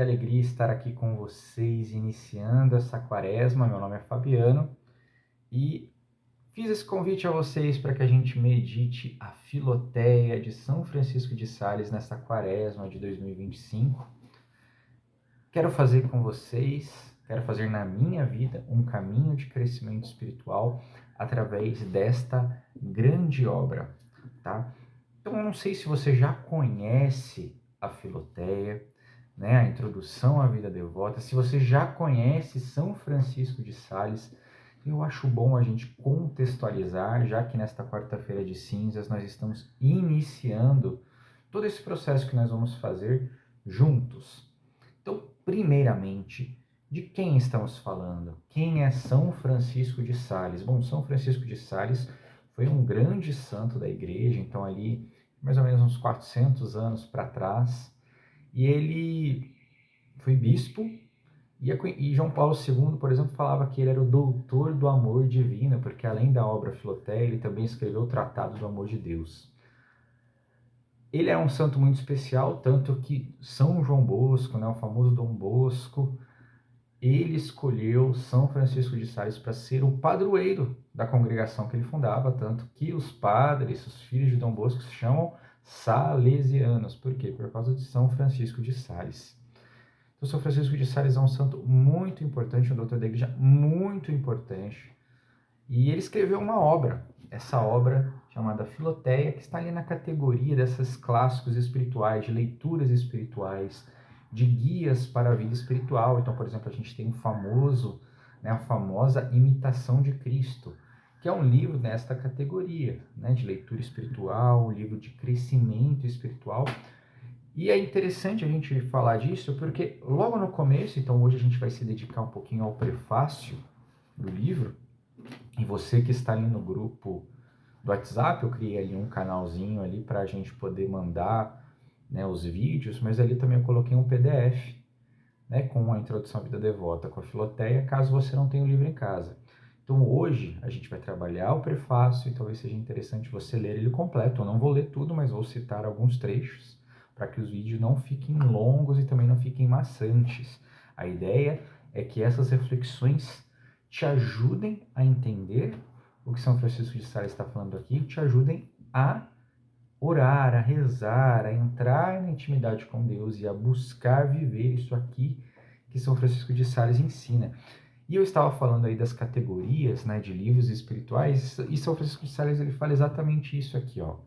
Que alegria estar aqui com vocês, iniciando essa quaresma. Meu nome é Fabiano e fiz esse convite a vocês para que a gente medite a Filoteia de São Francisco de Sales nessa quaresma de 2025. Quero fazer com vocês, quero fazer na minha vida um caminho de crescimento espiritual através desta grande obra, tá? Então, eu não sei se você já conhece a Filoteia, né, a introdução à vida devota, se você já conhece São Francisco de Sales, eu acho bom a gente contextualizar, já que nesta quarta-feira de cinzas nós estamos iniciando todo esse processo que nós vamos fazer juntos. Então, primeiramente, de quem estamos falando? Quem é São Francisco de Sales? Bom, São Francisco de Sales foi um grande santo da igreja, então ali mais ou menos uns 400 anos para trás, e ele foi bispo, e João Paulo II, por exemplo, falava que ele era o doutor do amor divino, porque além da obra Filoteia, ele também escreveu o Tratado do Amor de Deus. Ele é um santo muito especial, tanto que São João Bosco, né, o famoso Dom Bosco, ele escolheu São Francisco de Sales para ser o padroeiro da congregação que ele fundava, tanto que os padres, os filhos de Dom Bosco, se chamam salesianos. Por quê? Por causa de São Francisco de Sales. Então, São Francisco de Sales é um santo muito importante, um doutor da igreja muito importante. E ele escreveu uma obra, essa obra chamada Filoteia, que está ali na categoria desses clássicos espirituais, de leituras espirituais, de guias para a vida espiritual. Então, por exemplo, a gente tem a famosa Imitação de Cristo, que é um livro nesta categoria, né, de leitura espiritual, um livro de crescimento espiritual. E é interessante a gente falar disso porque logo no começo, então hoje a gente vai se dedicar um pouquinho ao prefácio do livro, e você que está ali no grupo do WhatsApp, eu criei ali um canalzinho ali para a gente poder mandar, né, os vídeos, mas ali também eu coloquei um PDF, né, com a introdução à vida devota, com a Filoteia, caso você não tenha o livro em casa. Então hoje a gente vai trabalhar o prefácio e talvez seja interessante você ler ele completo. Eu não vou ler tudo, mas vou citar alguns trechos para que os vídeos não fiquem longos e também não fiquem maçantes. A ideia é que essas reflexões te ajudem a entender o que São Francisco de Sales está falando aqui, te ajudem a orar, a rezar, a entrar na intimidade com Deus e a buscar viver isso aqui que São Francisco de Sales ensina. E eu estava falando aí das categorias, né, de livros espirituais, e São Francisco de Sales ele fala exatamente isso aqui, ó.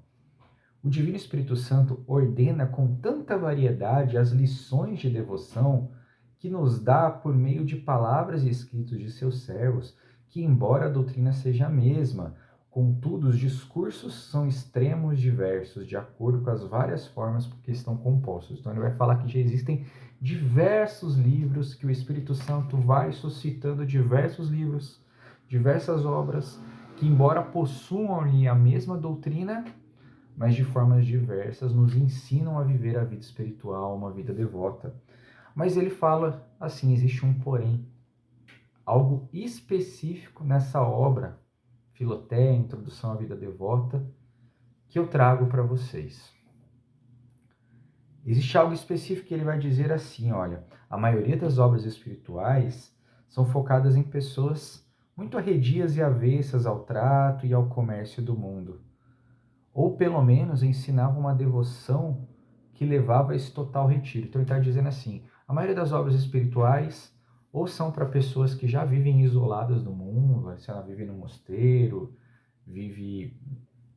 O Divino Espírito Santo ordena com tanta variedade as lições de devoção que nos dá por meio de palavras e escritos de seus servos, que embora a doutrina seja a mesma, contudo os discursos são extremos diversos, de acordo com as várias formas por que estão compostos. Então ele vai falar que já existem diversos livros, que o Espírito Santo vai suscitando diversos livros, diversas obras, que embora possuam ali a mesma doutrina, mas de formas diversas, nos ensinam a viver a vida espiritual, uma vida devota. Mas ele fala assim, existe um porém, algo específico nessa obra, Filoteia, Introdução à Vida Devota, que eu trago para vocês. Existe algo específico que ele vai dizer assim, olha, a maioria das obras espirituais são focadas em pessoas muito arredias e avessas ao trato e ao comércio do mundo, ou pelo menos ensinavam uma devoção que levava a esse total retiro. Então ele está dizendo assim, a maioria das obras espirituais ou são para pessoas que já vivem isoladas do mundo, se ela vive num mosteiro, vive,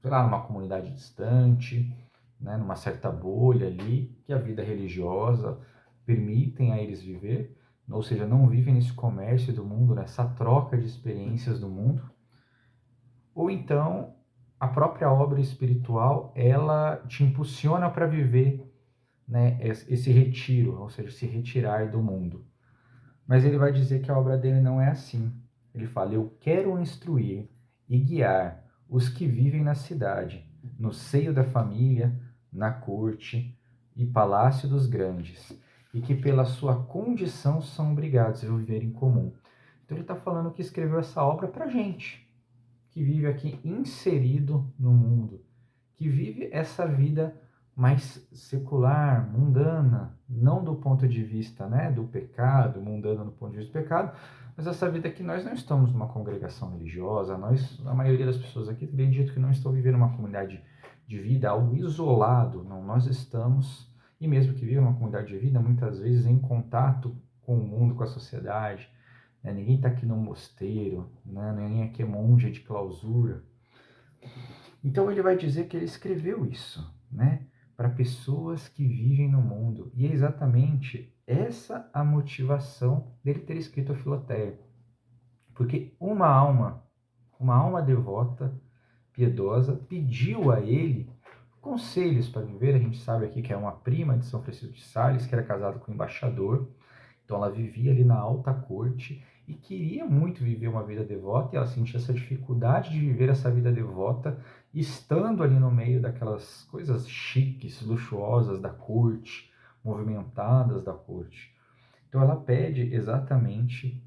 sei lá, numa comunidade distante, né, numa certa bolha ali, que a vida religiosa permitem a eles viver, ou seja, não vivem nesse comércio do mundo, nessa troca de experiências do mundo. Ou então, a própria obra espiritual, ela te impulsiona para viver, né, esse retiro, ou seja, se retirar do mundo. Mas ele vai dizer que a obra dele não é assim. Ele fala, eu quero instruir e guiar os que vivem na cidade, no seio da família, na corte e palácio dos grandes, e que pela sua condição são obrigados a viver em comum. Então ele está falando que escreveu essa obra para a gente, que vive aqui inserido no mundo, que vive essa vida mais secular, mundana, não do ponto de vista, né, do pecado, mundana do ponto de vista do pecado, mas essa vida que nós não estamos numa congregação religiosa, a maioria das pessoas aqui tem dito que não estão vivendo uma comunidade de vida, algo isolado, não, nós estamos, e mesmo que vivam uma comunidade de vida, muitas vezes em contato com o mundo, com a sociedade, né, ninguém está aqui no mosteiro, né, ninguém aqui é monge de clausura. Então ele vai dizer que ele escreveu isso, né, para pessoas que vivem no mundo. E é exatamente essa a motivação dele ter escrito a Filoteia. Porque uma alma devota, piedosa, pediu a ele conselhos para viver. A gente sabe aqui que é uma prima de São Francisco de Sales, que era casada com um embaixador. Então ela vivia ali na alta corte e queria muito viver uma vida devota, e ela sentia essa dificuldade de viver essa vida devota, estando ali no meio daquelas coisas chiques, luxuosas da corte, movimentadas da corte. Então ela pede exatamente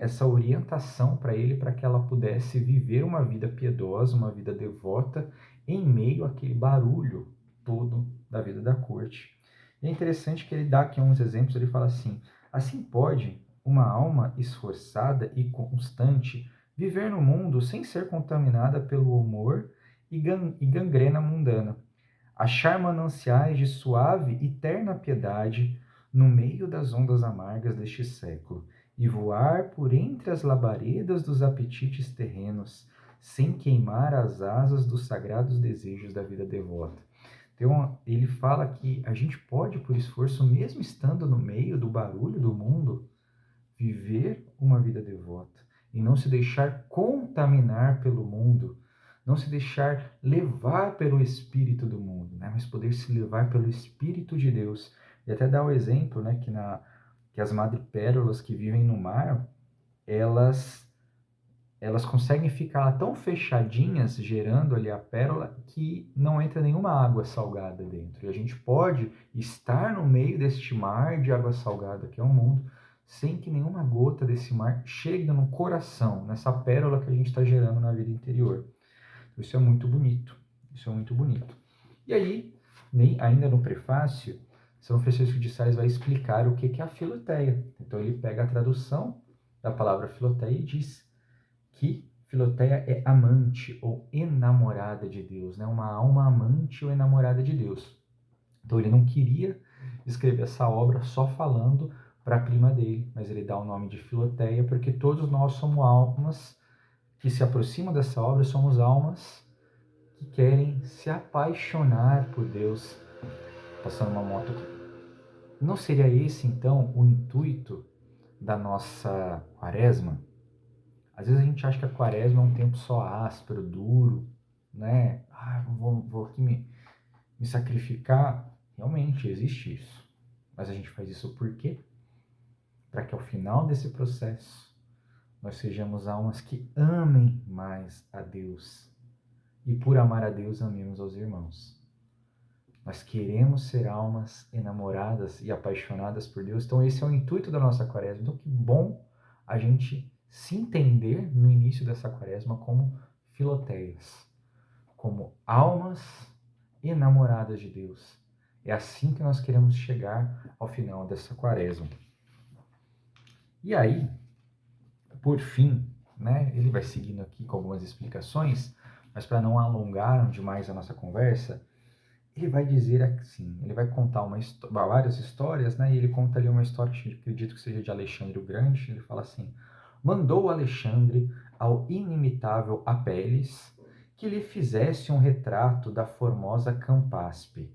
essa orientação para ele, para que ela pudesse viver uma vida piedosa, uma vida devota, em meio àquele barulho todo da vida da corte. E é interessante que ele dá aqui uns exemplos, ele fala assim pode uma alma esforçada e constante viver no mundo sem ser contaminada pelo humor e gangrena mundana, achar mananciais de suave e terna piedade no meio das ondas amargas deste século, e voar por entre as labaredas dos apetites terrenos, sem queimar as asas dos sagrados desejos da vida devota. Então, ele fala que a gente pode, por esforço, mesmo estando no meio do barulho do mundo, viver uma vida devota e não se deixar contaminar pelo mundo, não se deixar levar pelo espírito do mundo, né? Mas poder se levar pelo espírito de Deus. E até dá o exemplo, né, que as madrepérolas que vivem no mar, elas conseguem ficar lá tão fechadinhas, gerando ali a pérola, que não entra nenhuma água salgada dentro. E a gente pode estar no meio deste mar de água salgada, que é o mundo, sem que nenhuma gota desse mar chegue no coração, nessa pérola que a gente está gerando na vida interior. Isso é muito bonito. Isso é muito bonito. E aí, ainda no prefácio, São Francisco de Sales vai explicar o que é a filoteia. Então ele pega a tradução da palavra filoteia e diz que Filoteia é amante ou enamorada de Deus, né? Uma alma amante ou enamorada de Deus. Então ele não queria escrever essa obra só falando para a prima dele, mas ele dá o nome de Filoteia porque todos nós somos almas que se aproximam dessa obra, somos almas que querem se apaixonar por Deus. Passando uma moto aqui. Não seria esse, então, o intuito da nossa quaresma? Às vezes a gente acha que a quaresma é um tempo só áspero, duro, né? Vou aqui me sacrificar. Realmente existe isso. Mas a gente faz isso por quê? Para que ao final desse processo nós sejamos almas que amem mais a Deus. E por amar a Deus, amemos aos irmãos. Nós queremos ser almas enamoradas e apaixonadas por Deus. Então esse é o intuito da nossa quaresma. Então que bom a gente se entender no início dessa quaresma como filoteias, como almas enamoradas de Deus. É assim que nós queremos chegar ao final dessa quaresma. E aí, por fim, né, ele vai seguindo aqui com algumas explicações, mas para não alongar demais a nossa conversa, ele vai dizer assim, ele vai contar várias histórias, né? E ele conta ali uma história que acredito que seja de Alexandre o Grande. Ele fala assim: mandou Alexandre ao inimitável Apelles que lhe fizesse um retrato da formosa Campaspe,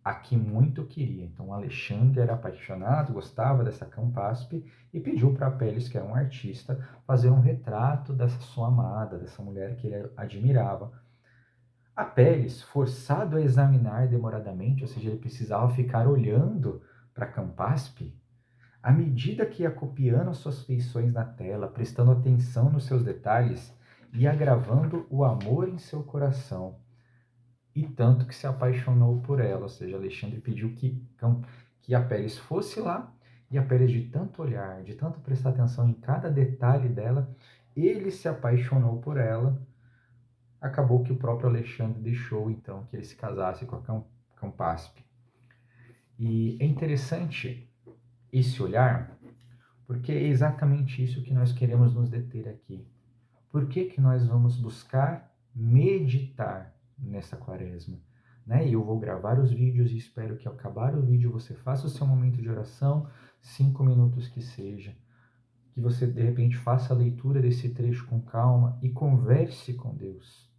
a que muito queria. Então Alexandre era apaixonado, gostava dessa Campaspe e pediu para Apelles, que era um artista, fazer um retrato dessa sua amada, dessa mulher que ele admirava. Apelles, forçado a examinar demoradamente, ou seja, ele precisava ficar olhando para Campaspe, à medida que ia copiando suas feições na tela, prestando atenção nos seus detalhes e agravando o amor em seu coração, e tanto que se apaixonou por ela. Ou seja, Alexandre pediu que Apelles fosse lá, e Apelles, de tanto olhar, de tanto prestar atenção em cada detalhe dela, ele se apaixonou por ela, acabou que o próprio Alexandre deixou, então, que ele se casasse com a Campaspe. E é interessante esse olhar, porque é exatamente isso que nós queremos nos deter aqui. Por que que nós vamos buscar meditar nessa quaresma? Né? E eu vou gravar os vídeos e espero que ao acabar o vídeo você faça o seu momento de oração, 5 minutos que seja, que você de repente faça a leitura desse trecho com calma e converse com Deus.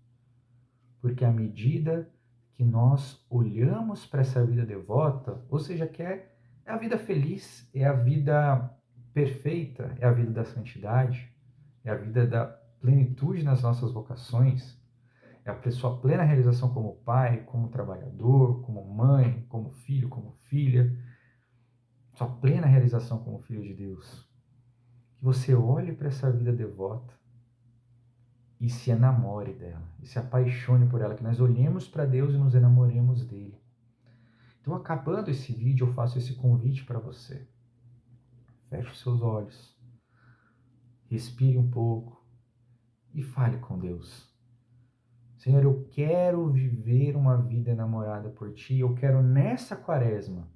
Porque à medida que nós olhamos para essa vida devota, ou seja, que é a vida feliz, é a vida perfeita, é a vida da santidade, é a vida da plenitude nas nossas vocações, é a sua plena realização como pai, como trabalhador, como mãe, como filho, como filha, sua plena realização como filho de Deus. Que você olhe para essa vida devota e se enamore dela, e se apaixone por ela, que nós olhemos para Deus e nos enamoremos dele. Então, acabando esse vídeo, eu faço esse convite para você. Feche os seus olhos, respire um pouco e fale com Deus. Senhor, eu quero viver uma vida enamorada por Ti, eu quero nessa quaresma,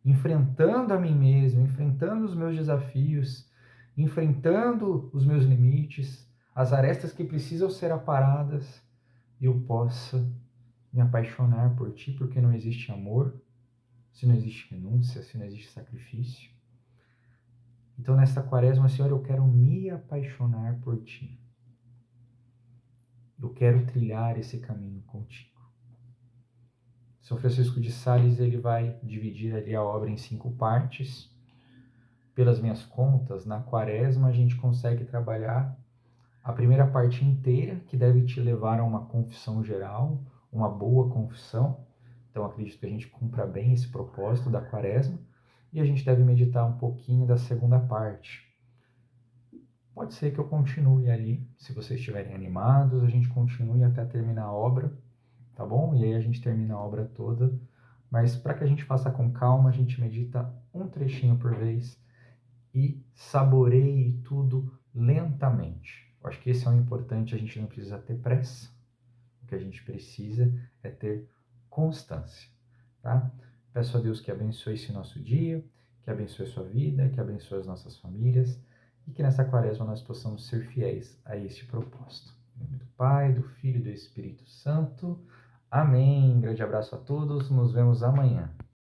enfrentando a mim mesmo, enfrentando os meus desafios, enfrentando os meus limites, as arestas que precisam ser aparadas, eu possa me apaixonar por Ti, porque não existe amor, se não existe renúncia, se não existe sacrifício. Então, nesta quaresma, Senhor, eu quero me apaixonar por Ti. Eu quero trilhar esse caminho contigo. São Francisco de Sales, ele vai dividir ali a obra em 5 partes. Pelas minhas contas, na quaresma a gente consegue trabalhar a primeira parte inteira, que deve te levar a uma confissão geral, uma boa confissão. Então, acredito que a gente cumpra bem esse propósito da quaresma. E a gente deve meditar um pouquinho da segunda parte. Pode ser que eu continue ali, se vocês estiverem animados, a gente continue até terminar a obra, tá bom? E aí a gente termina a obra toda. Mas para que a gente faça com calma, a gente medita um trechinho por vez e saboreie tudo lentamente. Eu acho que esse é o importante, a gente não precisa ter pressa. O que a gente precisa é ter constância, tá? Peço a Deus que abençoe esse nosso dia, que abençoe a sua vida, que abençoe as nossas famílias e que nessa quaresma nós possamos ser fiéis a este propósito. Em nome do Pai, do Filho e do Espírito Santo. Amém. Grande abraço a todos, nos vemos amanhã.